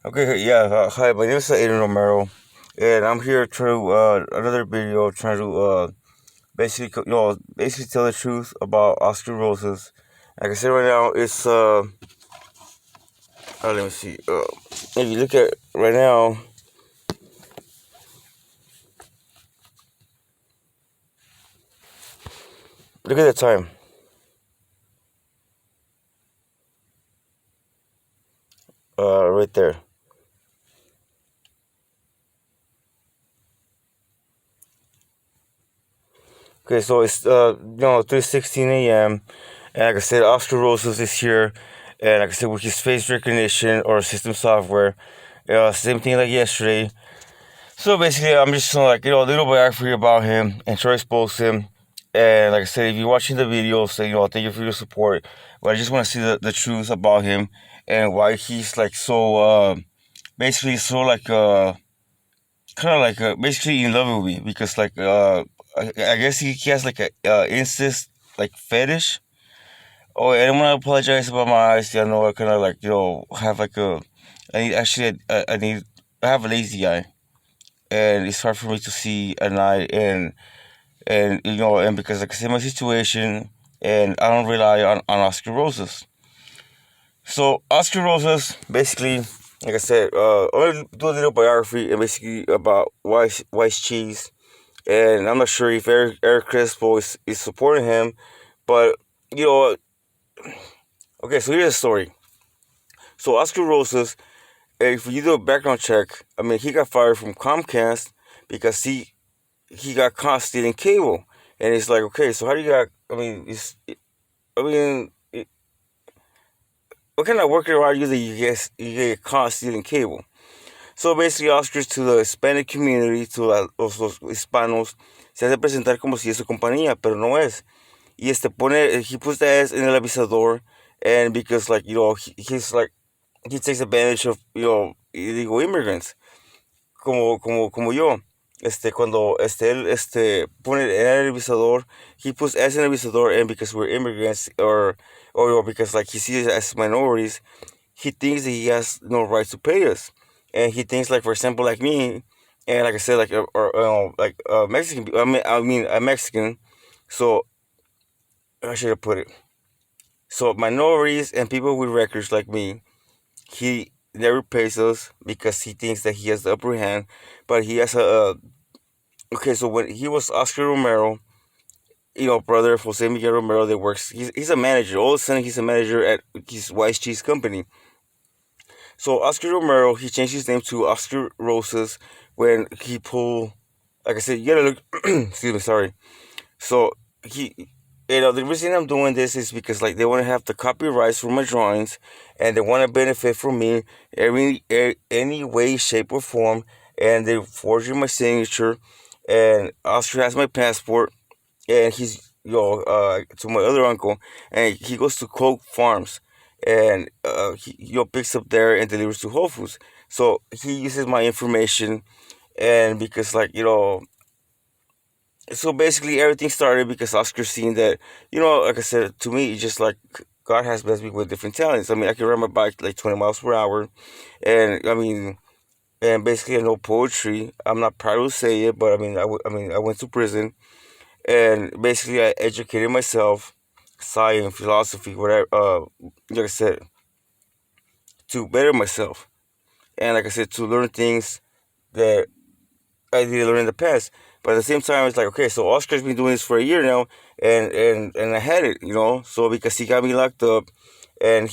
Okay, yeah, hi, my name is Aiden Romero, and I'm here to another video trying to basically basically tell the truth about Oscar Roses. Like I said, right now it's let me see, if you look at right now, look at the time, right there. Okay, so it's 3:16 a.m. and like I said, Oscar Roses is here, and like I said, with his face recognition or system software, same thing like yesterday. So basically, I'm just like, a little biography about him and try to expose him. And like I said, if you're watching the video, say, thank you for your support. But I just want to see the truth about him and why he's like so, basically, so like, kind of like, basically in love with me because like, I guess he has like a incest like fetish. Oh, and I want to apologize about my eyes. I know I kind of like, have like I need actually, I need, I have a lazy eye and it's hard for me to see at night and and because like I said my situation and I don't rely on Oscar Roses. So Oscar Roses basically, like I said, I'm gonna do a little biography and basically about Weiss cheese, and I'm not sure if Eric Crespo is supporting him, but you know okay, so here's the story. So Oscar Roses, if you do a background check, I mean he got fired from Comcast because he got caught stealing cable, and it's like, okay, so how do you got? I mean, I mean, what kind of worker are you that you get caught stealing cable? So basically, Oscars to the Hispanic community, to los hispanos, se hace presentar como si es su compañía, pero no es. Y he puts the ass in el avisador, and because like he's like he takes advantage of illegal immigrants. Como yo. Cuando él pone en el revisador, he puts as in the revisador, and because we're immigrants or because like he sees us as minorities, he thinks that he has no right to pay us, and he thinks like for example like me, and like I said like like Mexican. I mean a Mexican, so I should have put it. So minorities and people with records like me, he never pays us because he thinks that he has the upper hand, but he has a okay, so when he was Oscar Romero, brother of Jose Miguel Romero that works, he's a manager. All of a sudden, he's a manager at his Wise Cheese company. So Oscar Romero, he changed his name to Oscar Rosas when he pulled, like I said, you gotta look, excuse me, sorry. So he, the reason I'm doing this is because like they want to have the copyrights for my drawings, and they want to benefit from me any way, shape, or form, and they're forging my signature. And Oscar has my passport, and he's to my other uncle, and he goes to Coke Farms, and he picks up there and delivers to Whole Foods. So he uses my information, and because like so basically everything started because Oscar seen that like I said, to me it's just like God has blessed me with different talents. I mean, I can ride my bike like 20 miles per hour, and I mean, and basically I know poetry. I'm not proud to say it, but I mean I went to prison, and basically I educated myself, science, philosophy, whatever. Like I said, to better myself, and like I said, to learn things that I didn't learn in the past. But at the same time, it's like, okay, so Oscar's been doing this for a year now, and I had it, So because he got me locked up, and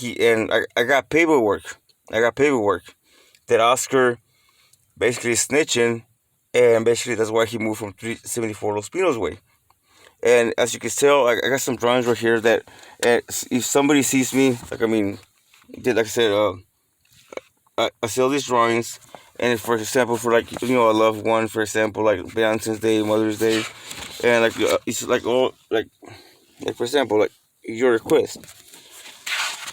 I got paperwork. I got paperwork that Oscar basically is snitching, and basically that's why he moved from 374 Los Pinos way. And as you can tell, I got some drawings right here that if somebody sees me, like I mean, like I said, I sell these drawings, and for example, for like a loved one, for example, like Valentine's Day, Mother's Day, and like it's like all like for example, like your request.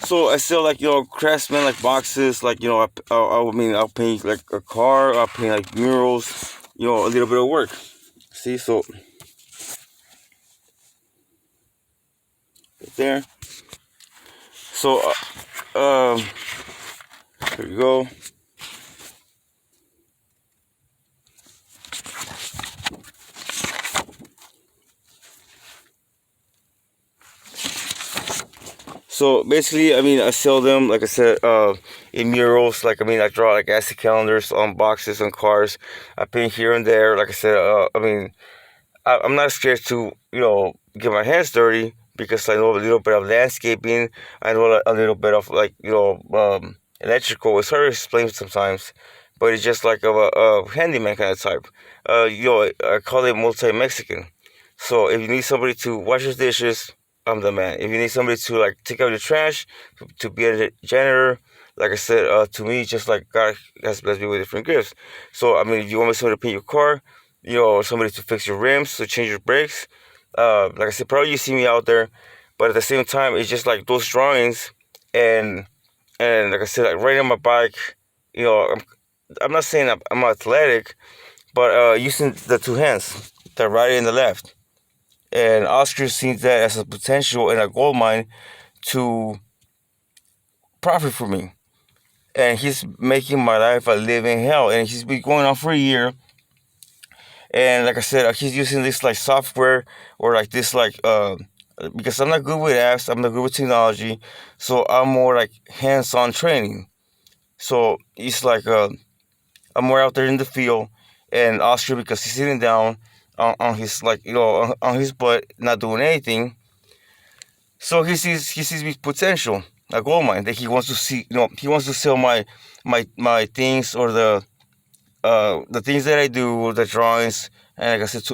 So I sell like craftsman like boxes, like I mean I'll paint like a car, I'll paint like murals, a little bit of work. See, so right there. So here you go. So basically, I mean, I sell them, like I said, in murals. Like, I mean, I draw like acid calendars on boxes on cars. I paint here and there. Like I said, I mean, I'm not scared to, get my hands dirty because I know a little bit of landscaping. I know a little bit of like, electrical. It's hard to explain sometimes, but it's just like a handyman kind of type. I call it multi-Mexican. So if you need somebody to wash your dishes, I'm the man. If you need somebody to like take out your trash, to be a janitor, like I said, to me, just like God has blessed me with different gifts. So I mean, if you want somebody to paint your car, somebody to fix your rims, to change your brakes, like I said, probably you see me out there, but at the same time, it's just like those drawings, and like I said, like riding on my bike, I'm not saying I'm athletic, but using the two hands, the right and the left. And Oscar sees that as a potential and a gold mine to profit for me. And he's making my life a living hell. And he's been going on for a year. And like I said, he's using this like software or like this like because I'm not good with apps, I'm not good with technology, so I'm more like hands-on training. So it's like I'm more out there in the field, and Oscar because he's sitting down on his like on his butt, not doing anything. So he sees me potential, a gold mine that he wants to see. He wants to sell my things or the things that I do, the drawings, and like I said,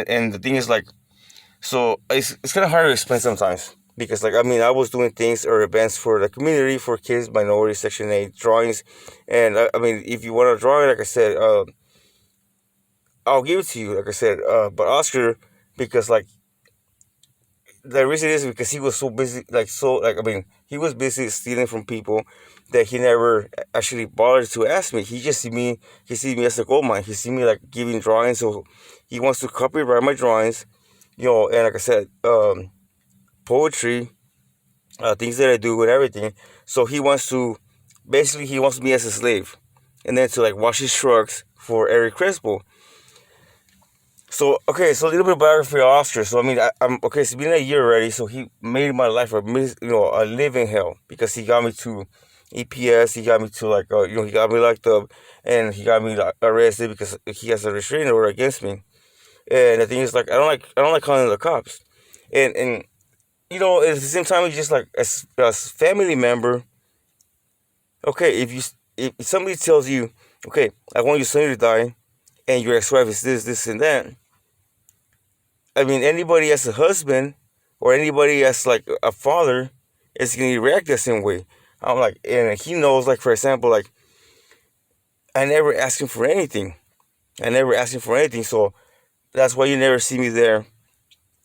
and the thing is like, so it's kind of hard to explain sometimes because like I mean I was doing things or events for the community for kids, minority, Section 8 drawings, and I mean if you want to draw it, like I said, I'll give it to you, like I said, but Oscar because like the reason is because he was so busy, I mean, he was busy stealing from people that he never actually bothered to ask me. He see me as a gold mine. He see me like giving drawings, so he wants to copyright my drawings, and like I said, poetry, things that I do and everything. So he wants me as a slave, and then to like wash his trucks for Eric Crespo. So okay, so a little bit of biography of Oscar. So I mean, I'm okay. It's been a year already. So he made my life a living hell because he got me to EPS. He got me to like he got me locked up, and he got me like, arrested because he has a restraining order against me. And the thing is, like, I don't like calling the cops, and at the same time, it's just like as family member. Okay, if somebody tells you, okay, I want your son to die, and your ex-wife is this, and that. I mean, anybody as a husband or anybody as like a father is gonna react the same way. I'm like, and he knows, like for example, like I never ask him for anything. I never ask him for anything, so that's why you never see me there.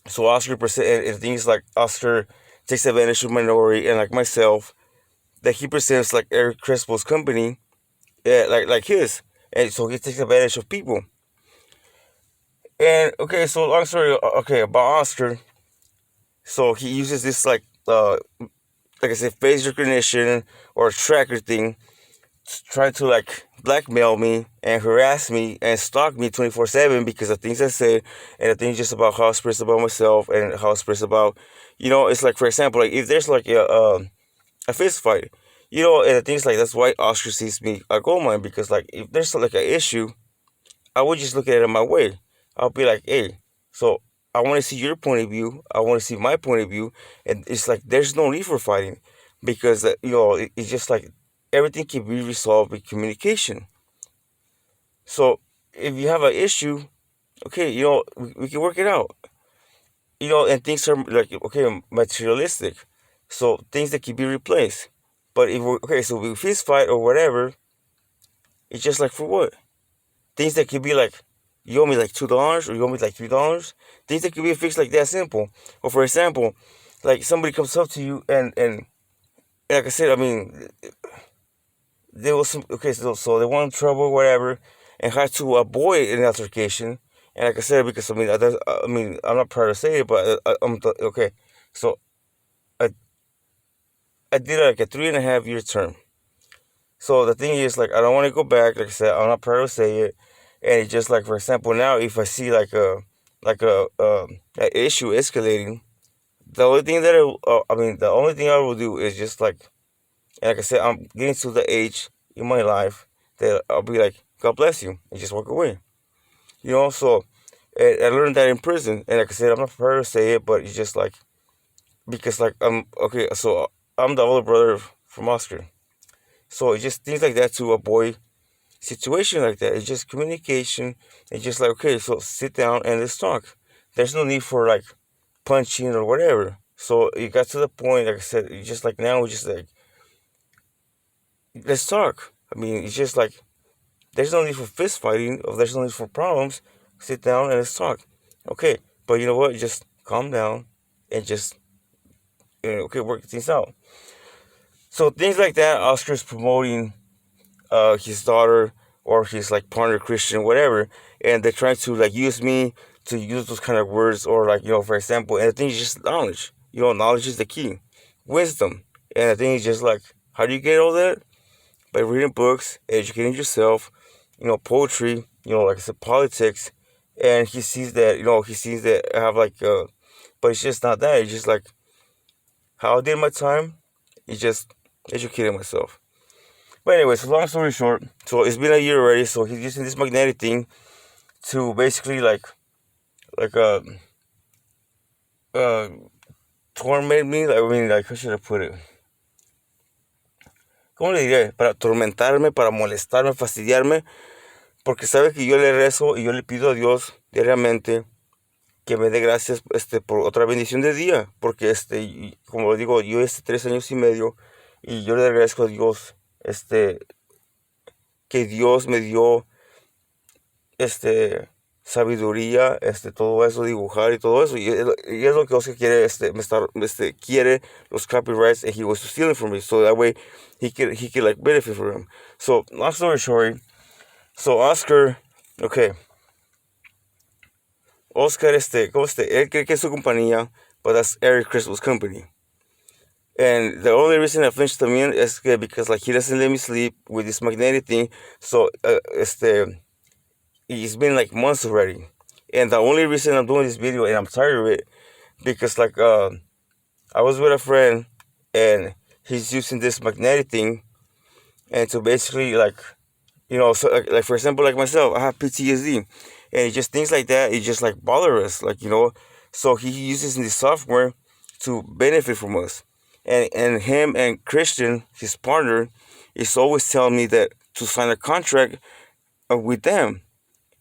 So Oscar present and things like Oscar takes advantage of minority and like myself that he presents like Eric Crespo's company, yeah, like his, and so he takes advantage of people. And okay, so long story, okay, about Oscar. So he uses this like I said, face recognition or tracker thing, trying to like blackmail me and harass me and stalk me 24/7 because of things I say and the things just about how I express about myself and how I express about, it's like for example, like if there's like a fist fight, and the things like that's why Oscar sees me a gold mine because like if there's like an issue, I would just look at it my way. I'll be like, hey, so I want to see your point of view. I want to see my point of view, and it's like there's no need for fighting, because it's just like everything can be resolved with communication. So if you have an issue, okay, we can work it out. And things are like okay, materialistic, so things that can be replaced. But if we okay, so we fist fight or whatever, it's just like for what? Things that could be like, you owe me like $2 or you owe me like $3. Things that could be fixed like that simple. Or for example, like somebody comes up to you and like I said, I mean, there was some okay, so they want trouble, whatever, and had to avoid an altercation. And like I said, because I mean, I'm not proud to say it, but okay. So I I did like a 3.5 year term. So the thing is, like, I don't want to go back. Like I said, I'm not proud to say it. And it's just like, for example, now if I see like a issue escalating, the only thing that the only thing I will do is just like I said, I'm getting to the age in my life that I'll be like, God bless you, and just walk away. So I learned that in prison, and like I said, I'm not prepared to say it, but it's just like because like I'm okay. So I'm the older brother from Oscar, so it's just things like that to avoid situation like that. It's just communication. It's just like okay, so sit down and let's talk. There's no need for like punching or whatever. So it got to the point, like I said, it's just like now, it's just like let's talk. I mean, it's just like there's no need for fist fighting or there's no need for problems. Sit down and let's talk. Okay, but you know what? Just calm down and just okay, work things out. So things like that, Oscar's promoting his daughter or his like partner Christian, whatever, and they're trying to like use me to use those kind of words or like for example, and the thing is just knowledge. Knowledge is the key, wisdom, and the thing is just like how do you get all that? By reading books, educating yourself, poetry, like I said, politics, and he sees that I have but it's just not that. It's just like how I did my time. It's just educating myself. But anyways, so long story short, so it's been a year already. So he's using this magnetic thing to basically like uh torment me. I mean, like how should I put it? ¿Cómo le diré? Para atormentarme, para molestarme, fastidiarme, porque sabe que yo le rezo y yo le pido a Dios diariamente que me dé gracias por otra bendición de día, porque como digo, yo 3 años y medio y yo le agradezco a Dios que Dios me dio sabiduría, todo eso, dibujar y todo eso. Y es lo que Oscar quiere, quiere los copyrights, and he was stealing from me, so that way he could like benefit from him. So, long story short, so Oscar, okay, Oscar, él cree que es su compañía, but that's Eric Crystal's company. And the only reason I flinched también is because like he doesn't let me sleep with this magnetic thing, so it's been like months already. And the only reason I'm doing this video and I'm tired of it because I was with a friend and he's using this magnetic thing and to basically so like for example like myself, I have PTSD and it just things like that, it just like bother us so he uses this software to benefit from us. And him and Christian, his partner, is always telling me that to sign a contract with them.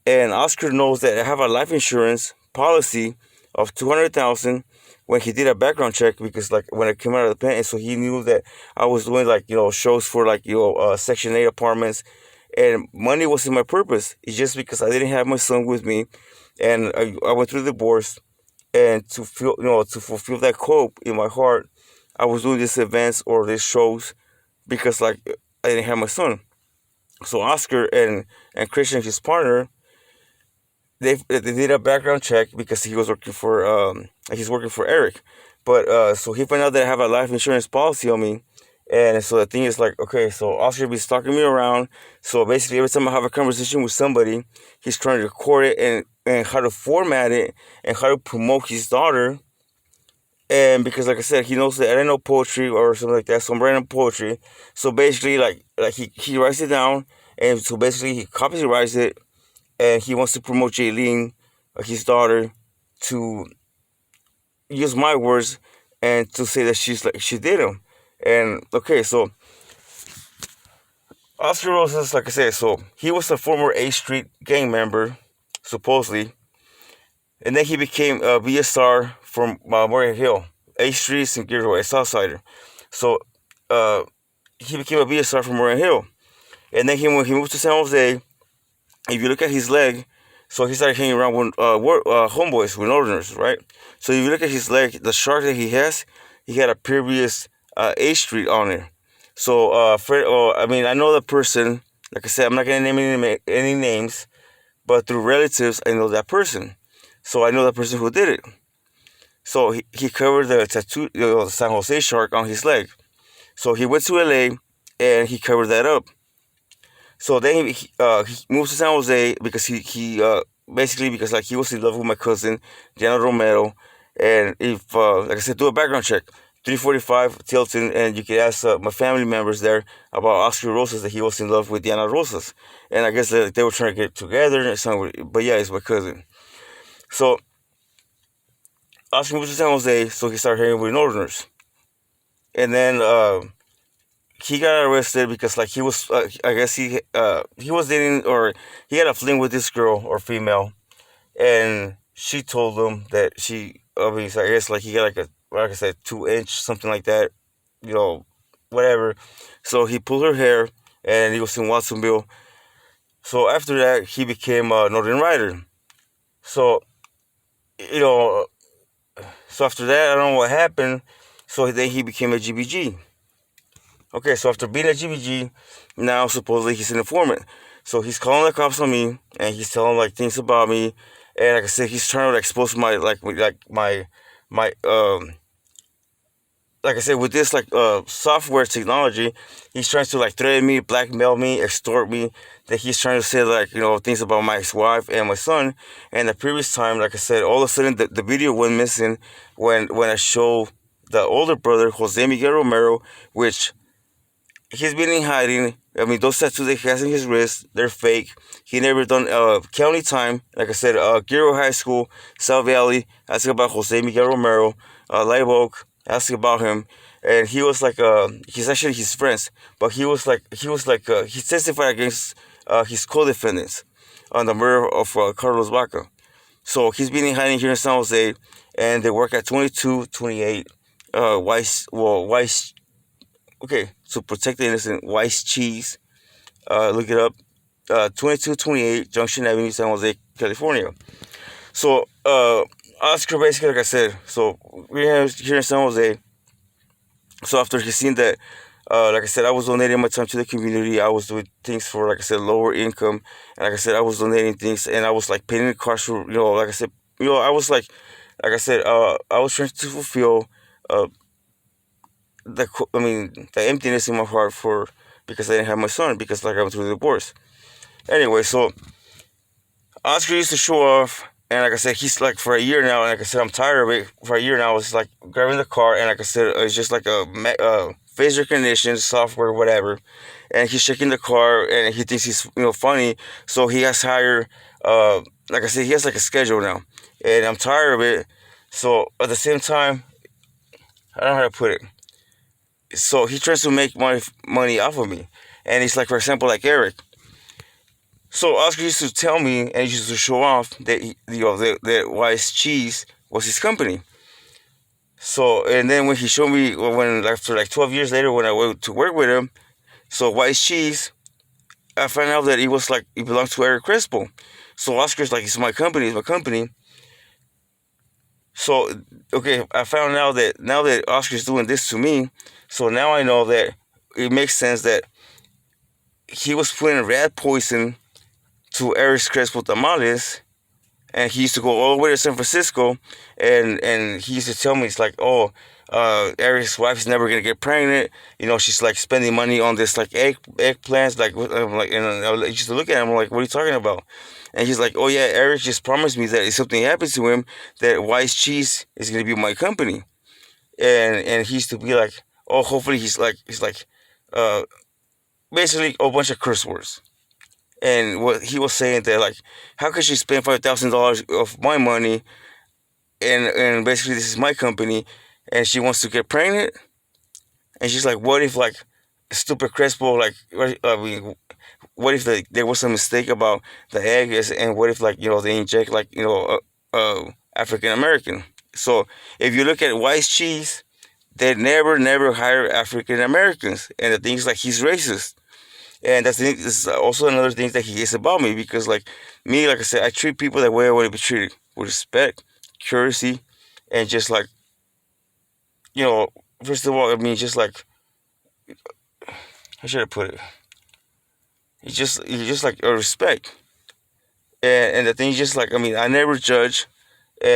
And Oscar knows that I have a life insurance policy of 200,000 when he did a background check because like when I came out of the pen, and so he knew that I was doing shows for Section 8 apartments, and money wasn't my purpose. It's just because I didn't have my son with me, and I went through the divorce, and to feel to fulfill that hope in my heart, I was doing these events or these shows because like I didn't have my son. So Oscar and Christian, his partner, they did a background check because he was working for he's working for Eric, but so he found out that I have a life insurance policy on me, and so the thing is like okay, so Oscar be stalking me around. So basically, every time I have a conversation with somebody, he's trying to record it and how to format it and how to promote his daughter. And because like I said, he knows that I don't know poetry or something like that, so I'm writing poetry. So basically, like he writes it down, and so basically he copyrights it, and he wants to promote Jaylene, his daughter, to use my words and to say that she did him. And okay, so Oscar Rosas, like I said, so he was a former A Street gang member, supposedly, and then he became a BSR from Morehead Hill, A Street, St. Gabriel, a Southsider. So he became a BSR from Morehead Hill, and then when he moved to San Jose, if you look at his leg, so he started hanging around with homeboys, with Northerners, right? So if you look at his leg, the shark that he has, he had a previous A Street on it. So, I know the person. Like I said, I'm not gonna name any names, but through relatives, I know that person. So I know the person who did it. So he covered the tattoo, the San Jose shark on his leg. So he went to LA and he covered that up. So then he moved to San Jose because he basically because like he was in love with my cousin Diana Romero, And if, like I said, do a background check. 345 Tilton, and you can ask my family members there about Oscar Rosas, that he was in love with Diana Rosas. And I guess they were trying to get together and something, but yeah, it's my cousin. So Oscar moved to San Jose, so he started hanging with Northerners. And then he got arrested because like he was, I guess he was dating, or he had a fling with this girl or female, and she told him that I mean, so I guess like he got like I said, 2 inch, something like that, you know, whatever. So he pulled her hair, and he was in Watsonville. So after that, he became a Northern Rider. So, you know, so after that, I don't know what happened. So then he became a GBG. Okay, so after being a GBG, now supposedly he's an informant. So he's calling the cops on me, and he's telling like things about me, and like I said, he's trying to like, expose my like I said, with this like software technology, he's trying to like threaten me, blackmail me, extort me. That he's trying to say like, things about my ex-wife and my son. And the previous time, like I said, all of a sudden the video went missing when I show the older brother, Jose Miguel Romero, which he's been in hiding. I mean, those tattoos that he has in his wrist, they're fake. He never done county time. Like I said, Giro High School, South Valley. Asking about Jose Miguel Romero, Live Oak. Asking about him, and he was like, he's actually his friends, but he testified against his co-defendants on the murder of Carlos Vaca. So he's been in hiding here in San Jose, and they work at 2228 Weiss, okay, to protect the innocent, Weiss Cheese. Look it up. 2228 Junction Avenue, San Jose, California. So, Oscar, basically, like I said, so we're here in San Jose. So after he seen that, like I said, I was donating my time to the community. I was doing things for, like I said, lower income. And like I said, I was donating things, and I was like painting the cars for, like I said, I was like I said, I was trying to fulfill, uh, the emptiness in my heart because I didn't have my son, because like I went through the divorce. Anyway, so Oscar used to show off, and like I said, he's like for a year now, and like I said, I'm tired of it. For a year now, it's like grabbing the car, and like I said, it's just like a face recognition software, whatever, and he's shaking the car, and he thinks he's funny, so he has hired, like I said, he has like a schedule now, and I'm tired of it. So at the same time, I don't know how to put it. So he tries to make money off of me, and he's like, for example, like Eric. So Oscar used to tell me, and he used to show off that that Wise Cheese was his company. So, and then when he showed me, when after like 12 years later, when I went to work with him, so Wise Cheese, I found out that he belonged to Eric Crespo. So Oscar's like, it's my company, it's my company. So, okay, I found out that now that Oscar's doing this to me, so now I know that it makes sense that he was putting rat poison to Eric Crespo tamales, and he used to go all the way to San Francisco, and he used to tell me, it's like, oh, Eric's wife's never gonna get pregnant. She's like spending money on this like eggplants. Like, I'm like, and I used to look at him, I'm like, what are you talking about? And he's like, oh yeah, Eric just promised me that if something happens to him, that Wise Cheese is gonna be my company. And he used to be like, oh, hopefully he's like, uh, basically a bunch of curse words. And what he was saying that, like, how could she spend $5,000 of my money, and basically this is my company, and she wants to get pregnant, and she's like, what if like stupid Crespo, like, I mean, what if there was a mistake about the egg, and what if like they inject like African American. So if you look at Wise Cheese, they never hire African Americans, and the thing is like he's racist. And this is also another thing that he hates about me, because like me, like I said, I treat people the way I want to be treated, with respect, courtesy, and just like, first of all, I mean, just like, how should I put it? It's just like a respect. And the thing is just like, I mean, I never judge.